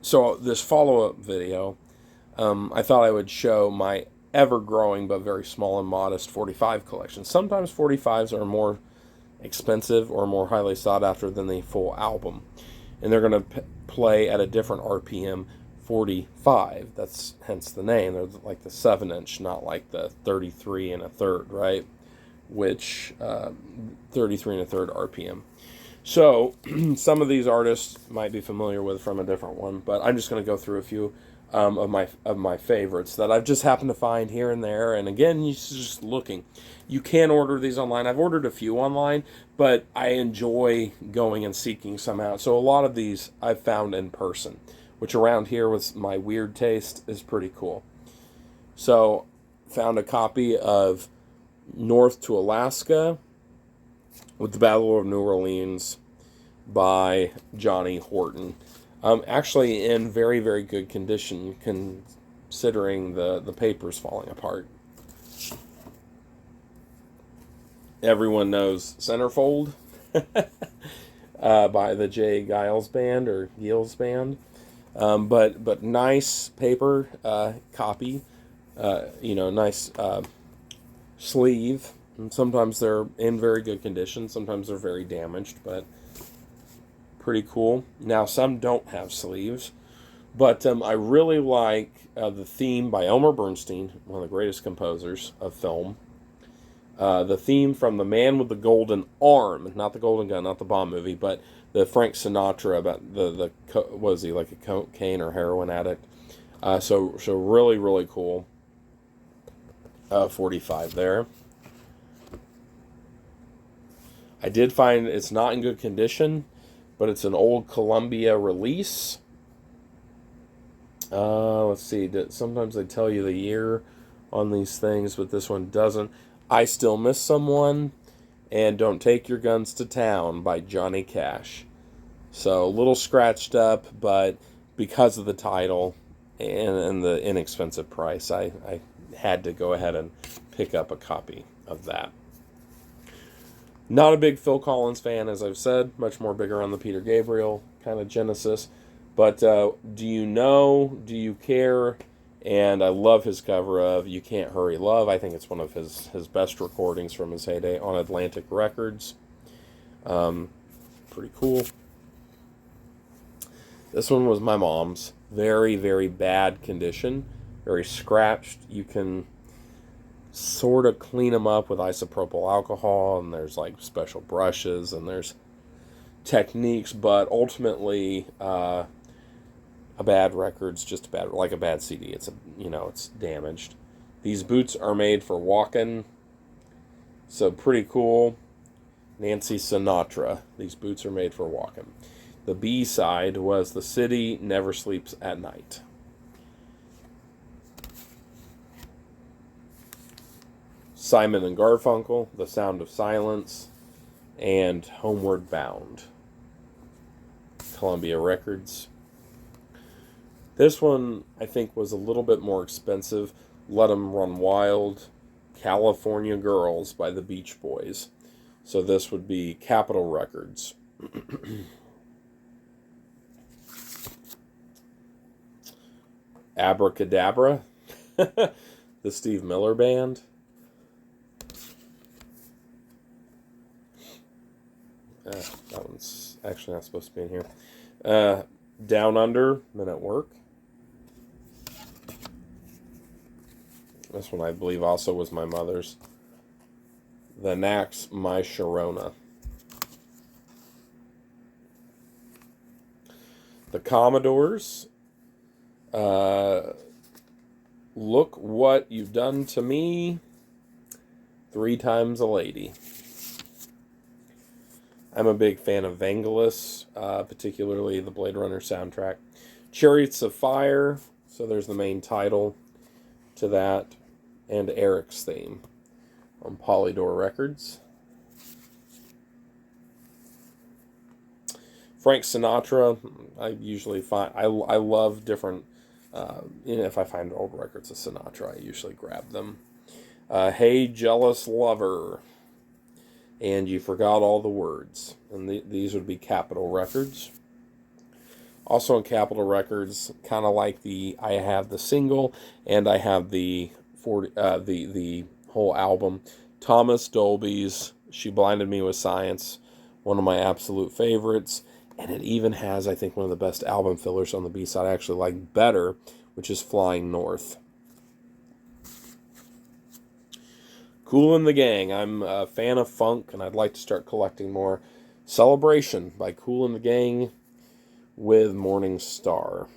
So this follow-up video, I thought I would show my ever-growing but very small and modest 45 collection. Sometimes 45s are more expensive or more highly sought after than the full album. And they're going to play at a different RPM, 45. That's hence the name. They're like the 7-inch, not like the 33 and a third, right? Which 33 and a third RPM. So some of these artists might be familiar with from a different one, but I'm just going to go through a few of my favorites that I've just happened to find here and there. And again, you're just looking. You can order these online. I've ordered a few online, but I enjoy going and seeking some out. So a lot of these I've found in person, which around here with my weird taste is pretty cool. So found a copy of North to Alaska with the Battle of New Orleans by Johnny Horton. Actually in very, very good condition considering the paper's falling apart. Everyone knows Centerfold by the Jay Giles Band or Giles Band. But nice paper copy. Nice sleeve. And sometimes they're in very good condition. Sometimes they're very damaged, but pretty cool. Now, some don't have sleeves. But I really like the theme by Elmer Bernstein, one of the greatest composers of film. The theme from The Man with the Golden Arm, not the Golden Gun, not the Bond movie, but the Frank Sinatra about was he like a cocaine or heroin addict? So really, really cool. 45 there. I did find it's not in good condition, but it's an old Columbia release. Let's see. Sometimes they tell you the year on these things, but this one doesn't. I Still Miss Someone and Don't Take Your Guns to Town by Johnny Cash. So a little scratched up, but because of the title and the inexpensive price, I had to go ahead and pick up a copy of that. Not a big Phil Collins fan, as I've said. Much more bigger on the Peter Gabriel kind of Genesis. But Do You Know? Do You Care? And I love his cover of You Can't Hurry Love. I think it's one of his best recordings from his heyday on Atlantic Records. Pretty cool. This one was my mom's. Very, very bad condition. Very scratched. You can sort of clean them up with isopropyl alcohol, and there's like special brushes, and there's techniques, but ultimately a bad record's just like a bad CD. It's it's damaged. These boots are made for walking, so pretty cool. Nancy Sinatra. These boots are made for walking. The B side was The City Never Sleeps at Night. Simon and Garfunkel, The Sound of Silence, and Homeward Bound. Columbia Records. This one, I think, was a little bit more expensive. Let 'Em Run Wild, California Girls by the Beach Boys. So this would be Capitol Records. Abracadabra, the Steve Miller Band. That one's actually not supposed to be in here. Down Under, Men at Work. This one I believe also was my mother's. The Knacks, My Sharona. The Commodores. Look What You've Done to Me. 3 Times a Lady. I'm a big fan of Vangelis, particularly the Blade Runner soundtrack. Chariots of Fire, so there's the main title to that, and Eric's Theme on Polydor Records. Frank Sinatra, I usually find, I love different, if I find old records of Sinatra, I usually grab them. Hey Jealous Lover, and You Forgot All the Words. And these would be Capitol Records. Also on Capitol Records, kind of like I have the single and I have the the whole album. Thomas Dolby's "She Blinded Me with Science," one of my absolute favorites, and it even has, I think, one of the best album fillers on the B side I actually like better, which is "Flying North." Kool and the Gang. I'm a fan of funk, and I'd like to start collecting more. "Celebration" by Kool and the Gang with Morning Star.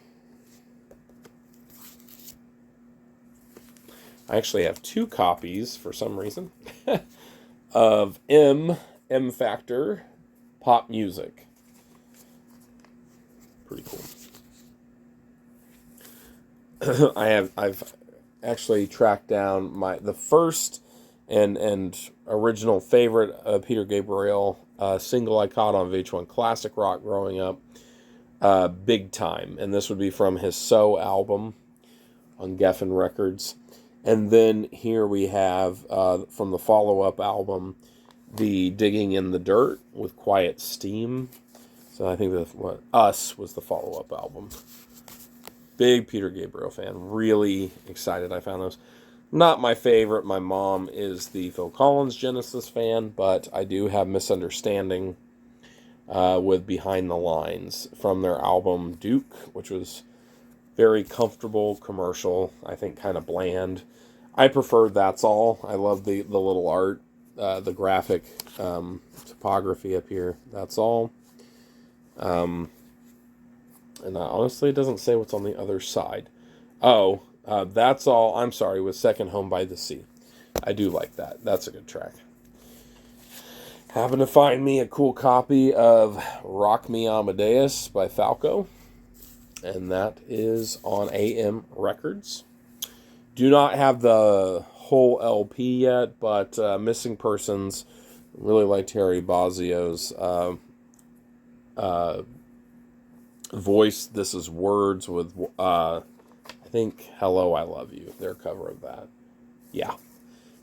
I actually have 2 copies, for some reason, of M Factor Pop Music. Pretty cool. I've actually tracked down the first and original favorite Peter Gabriel single I caught on VH1 Classic Rock growing up, "Big Time," and this would be from his "So" album on Geffen Records. And then here we have from the follow-up album, the "Digging in the Dirt" with Quiet Steam. So I think Us was the follow-up album. Big Peter Gabriel fan. Really excited I found those. Not my favorite. My mom is the Phil Collins Genesis fan, but I do have "Misunderstanding" with "Behind the Lines" from their album Duke, which was very comfortable, commercial, I think kind of bland. I prefer That's All. I love the little art, the graphic topography up here. That's All. And honestly, it doesn't say what's on the other side. Oh, That's All, I'm sorry, with "Second Home by the Sea." I do like that. That's a good track. Happened to find me a cool copy of "Rock Me Amadeus" by Falco, and that is on AM Records. Do not have the whole LP yet, but "Missing Persons," really like Terry Bozzio's voice. This is words with, I think, "Hello, I Love You," their cover of that. Yeah.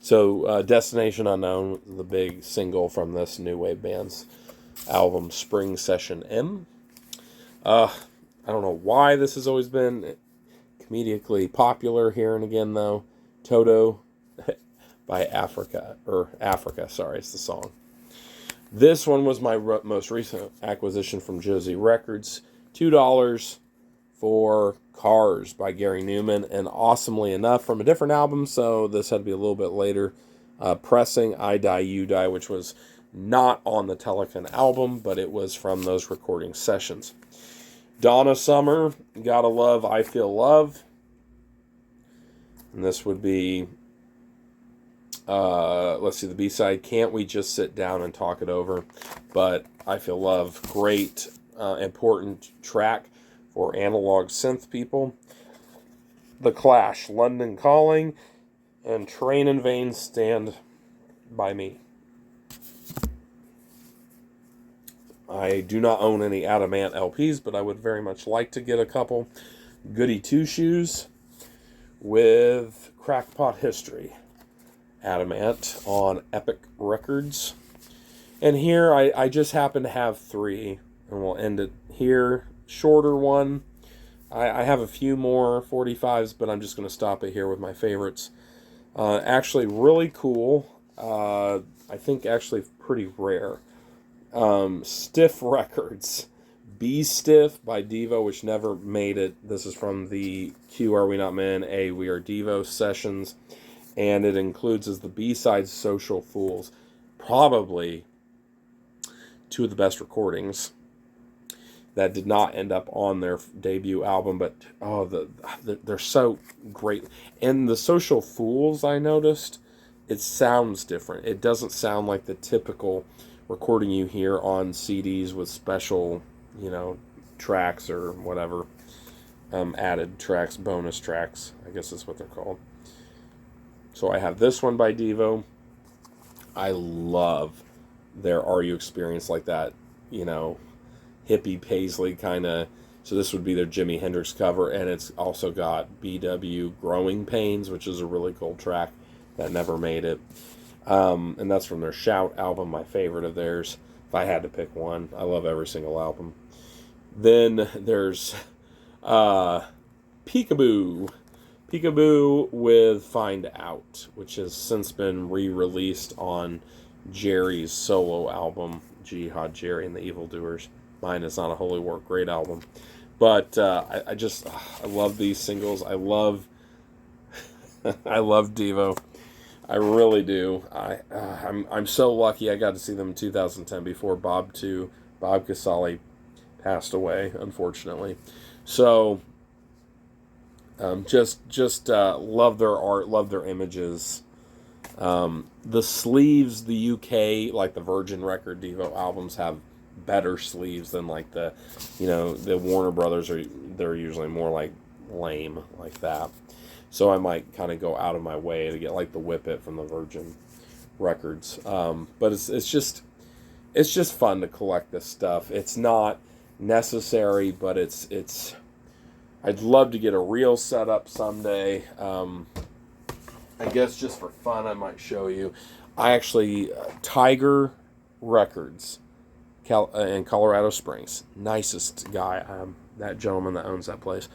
So "Destination Unknown," the big single from this new wave band's album, Spring Session M. I don't know why this has always been comedically popular here and again, though. "Toto" by Africa, sorry, it's the song. This one was my most recent acquisition from Josie Records. $2 for "Cars" by Gary Newman, and awesomely enough, from a different album, so this had to be a little bit later, pressing "I Die, You Die," which was not on the Telekin album, but it was from those recording sessions. Donna Summer, "Gotta Love, I Feel Love." And this would be, let's see, the B-side, "Can't We Just Sit Down and Talk It Over?" But "I Feel Love," great, important track for analog synth people. The Clash, "London Calling," and "Train in Vain, Stand by Me." I do not own any Adamant LPs, but I would very much like to get a couple. Goody Two Shoes with "Crackpot History," Adamant on Epic Records. And here I just happen to have 3, and we'll end it here. Shorter one. I have a few more 45s, but I'm just going to stop it here with my favorites. Actually really cool. I think actually pretty rare. Stiff Records, "Be Stiff" by Devo, which never made it. This is from the "Q Are We Not Men, A We Are Devo" sessions, and it includes as the B-side "Social Fools." Probably 2 of the best recordings that did not end up on their debut album, but they're so great. And the "Social Fools," I noticed, it sounds different. It doesn't sound like the typical recording you hear on CDs with special, tracks or whatever, added tracks, bonus tracks, I guess is what they're called. So I have this one by Devo. I love their "Are You Experienced Like That," hippie Paisley kind of. So this would be their Jimi Hendrix cover, and it's also got BW "Growing Pains," which is a really cool track that never made it. And that's from their Shout album, my favorite of theirs. If I had to pick one, I love every single album. Then there's Peekaboo. Peekaboo with Find Out, which has since been re-released on Jerry's solo album, Jihad Jerry and the Evildoers. Mine is not a holy war, great album. But I love these singles. I love Devo. I really do. I'm so lucky I got to see them in 2010 before Bob Casale passed away, unfortunately. So just love their art, love their images. The sleeves, the UK, like the Virgin Record Devo albums have better sleeves than like the Warner Brothers they're usually more like lame like that. So I might kind of go out of my way to get like the Whip It from the Virgin Records. But it's just fun to collect this stuff. It's not necessary, but it's I'd love to get a real setup someday. I guess just for fun, I might show you. I actually Tiger Records in Colorado Springs, nicest guy, that gentleman that owns that place.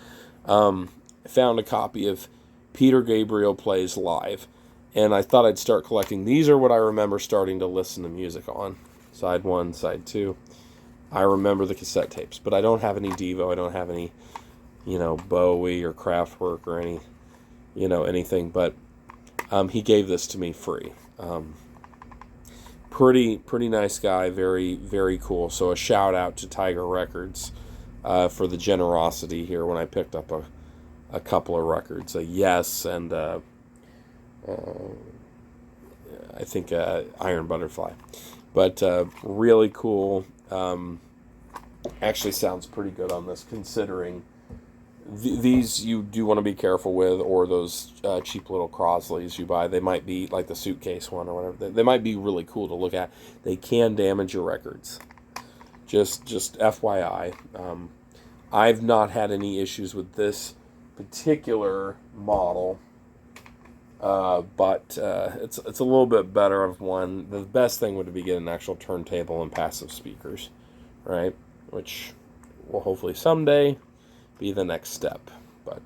Found a copy of Peter Gabriel Plays Live, and I thought I'd start collecting. These are what I remember starting to listen to music on. Side 1, Side 2. I remember the cassette tapes, but I don't have any Devo. I don't have any, Bowie or Kraftwerk or any, anything. But he gave this to me free. Pretty nice guy. Very, very cool. So a shout out to Tiger Records for the generosity here when I picked up a couple of records. A Yes and I think Iron Butterfly. But really cool. Actually sounds pretty good on this, considering these you do want to be careful with, or those cheap little Crosleys you buy. They might be like the suitcase one or whatever. They might be really cool to look at. They can damage your records. Just FYI. I've not had any issues with this particular model. But it's a little bit better of one. The best thing would be getting an actual turntable and passive speakers, right? Which will hopefully someday be the next step. But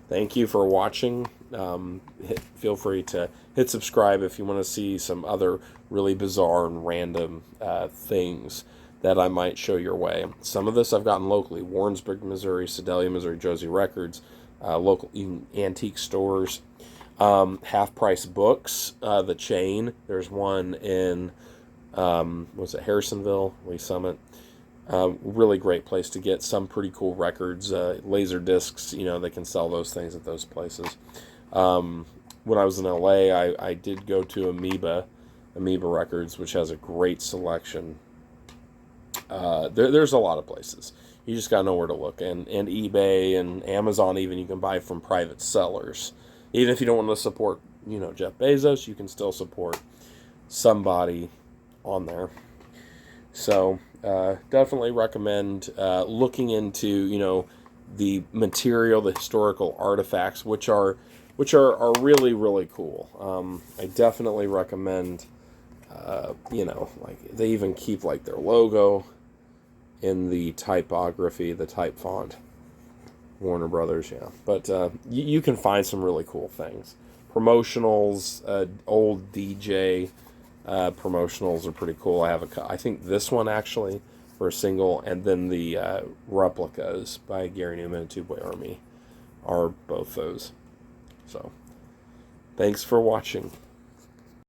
thank you for watching. Feel free to hit subscribe if you want to see some other really bizarre and random things that I might show your way. Some of this I've gotten locally: Warrensburg, Missouri, Sedalia, Missouri, Josie Records, local antique stores. Half Price Books, the chain. There's one in, Harrisonville, Lee Summit. Really great place to get some pretty cool records, laser discs. They can sell those things at those places. When I was in LA, I did go to Amoeba Records, which has a great selection. There's a lot of places. You just gotta know where to look, and eBay and Amazon even, you can buy from private sellers. Even if you don't want to support, Jeff Bezos, you can still support somebody on there. So definitely recommend looking into, the material, the historical artifacts, which are really, really cool. I definitely recommend, like they even keep like their logo in the typography, the type font. Warner Brothers, yeah. But you can find some really cool things. Promotionals, old DJ promotionals are pretty cool. I think this one actually for a single, and then the replicas by Gary Newman and Two Boy Army are both those. So, thanks for watching.